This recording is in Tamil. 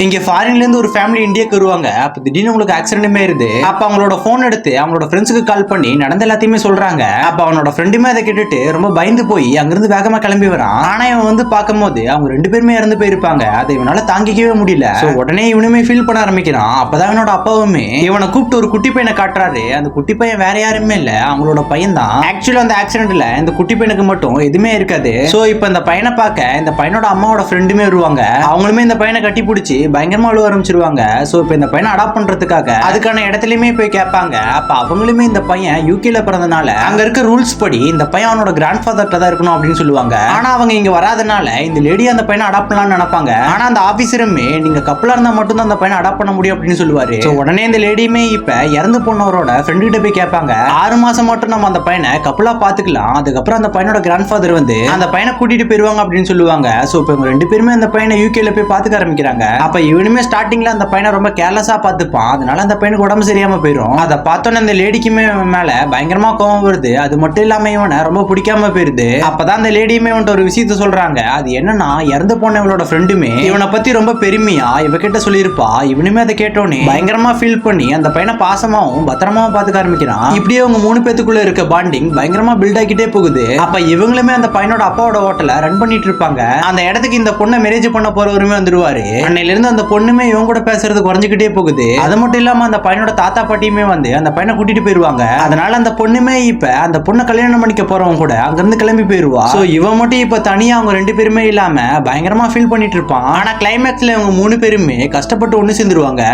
இங்க ஃபாரின்ல இருந்து ஒரு ஃபேமிலி இந்தியாக்கு வருவாங்க. அப்ப திடீர்னு உங்களுக்கு ஆக்சிடென்ட்மே இருந்து அப்ப அவங்களோட போன் எடுத்து அவங்களோட ஃப்ரெண்ட்ஸுக்கு கால் பண்ணி நடந்த எல்லாத்தையுமே சொல்றாங்க. அப்ப அவனோட ஃப்ரெண்டுமே அதை கேட்டுட்டு ரொம்ப பயந்து போய் அங்கிருந்து வேகமா கிளம்பி வரான். ஆனா இவன் வந்து பார்க்கும்போது அவங்க 2 பேருமே இறந்து போயிருப்பாங்க. அதை இவனால தாங்கிக்கவே முடியல. உடனே இவனுமே ஃபீல் பண்ண ஆரம்பிக்கிறான். அப்பதான் இவனோட அப்பாவுமே இவனை கூப்பிட்டு ஒரு குட்டி பையனை காட்டுறாரு. அந்த குட்டி பையன் வேற யாருமே இல்ல, அவங்களோட பையன் தான். ஆக்சுவலா அந்த ஆக்சிடென்ட்ல இந்த குட்டி பையனுக்கு மட்டும் எதுவுமே இருக்காது. சோ இப்ப இந்த பையனை பார்க்க இந்த பையனோட அம்மாவோட ஃப்ரெண்டுமே வருவாங்க. அவங்களுமே இந்த பையனை கட்டி பிடிச்சி பயங்கரமா அழுவ ஆரம்பிச்சிருவாங்க. சோ இப்போ இந்த பையனை அடாப்ட் பண்றதுக்காக அதுக்கான இடத்துலயுமே போய் கேட்பாங்க. அப்ப அவங்களுமே இந்த பையன் யூகேல பிறந்தனால அங்க இருக்க ரூல்ஸ் படி இந்த பையன் அவனோட கிராண்ட் ஃபாதர்ட்ட தான் இருக்கணும் அப்படின்னு சொல்லுவாங்க. ஆனா அவங்க இங்க வராதனால இந்த லேடி அந்த பையனை அடாப்ட் பண்ணலாம்னு நினைப்பாங்க. ஆனா அந்த ஆபீசருமே நீங்க கப்பலா இருந்தா மட்டும் தான் அந்த பையனை அடாப்ட் பண்ண முடியும் அப்படின்னு சொல்லுவாரு. சோ உடனே இந்த லேடியுமே இப்ப இறந்து போனவரோட ஃப்ரெண்ட் கிட்ட போய் கேட்பாங்க. 6 மாசம் மட்டும் நம்ம அந்த பையனை கப்பலா பாத்துக்கலாம், அதுக்கப்புறம் அந்த பையனோட கிராண்ட் ஃபாதர் வந்து அந்த பையனை கூட்டிட்டு போயிருவாங்க அப்படின்னு சொல்லுவாங்க. சோ இப்போ இவங்க 2 பேருமே அந்த பையனை யூகேல போய் பாத்துக்க ஆரம்பிக்கிறாங்க. அப்ப இவனுமே ஸ்டார்டிங்ல அந்த பையனை ரொம்ப கேர்லெஸ்ஸா பாத்துப்பான். அதனால அந்த பையனுக்கு உடம்பு சரியாம போயிடும். அதை பார்த்தோன்னே அந்த லேடிக்குமே மேல பயங்கரமா கோவம் வருது. அது மட்டும் இல்லாம இவனை ரொம்ப பிடிக்காம போயிருது. அப்பதான் அந்த லேடியுமே வந்துட்டு ஒரு விஷயத்த சொல்றாங்க. அது என்னன்னா, இறந்து போன இவளோட ஃப்ரெண்டுமே இவனை பத்தி ரொம்ப பெருமையா இவகிட்ட சொல்லியிருப்பா. இவனுமே அதை கேட்டோன்னே பயங்கரமா ஃபீல் பண்ணி அந்த பையனை பாசமாவும் பத்திரமாவும் பாத்துக்க ஆரம்பிக்கிறான். இப்படியே அவங்க 3 பேத்துக்குள்ள இருக்க பாண்டிங் பயங்கரமா பில்ட் ஆகிட்டே போகுது. அப்ப இவங்களுமே அந்த பையனோட அப்பாவோட ஹோட்டலை ரன் பண்ணிட்டு இருப்பாங்க. அந்த இடத்துக்கு இந்த பொண்ணை மேரேஜ் பண்ண போறவருமே வந்துருவாரு. அன்னையில இருந்து அந்த பொண்ணுமே இவங்க கூட பேசுறது குறைஞ்சுக்கிட்டே போகுது. அது மட்டும் இல்லாம அந்த பையனோட தாத்தா பாட்டியுமே வந்து அந்த பையனை கூட்டிட்டு போயிருவாங்க. அதனால அந்த பொண்ணுமே இப்ப அந்த பொண்ணை கல்யாணம் பண்ணிக்க போறவங்க கூட அங்க இருந்து கிளம்பி போயிருவா. சோ இவன் மட்டும் இப்ப தனியா அவங்க 2 பேருமே இல்லாம பயங்கரமா ஃபீல் பண்ணிட்டு இருப்பான். ஆனா கிளைமேக்ஸ்ல இவங்க 3 பேருமே கஷ்டப்பட்டு ஒண்ணு சேர்ந்துருவாங்க.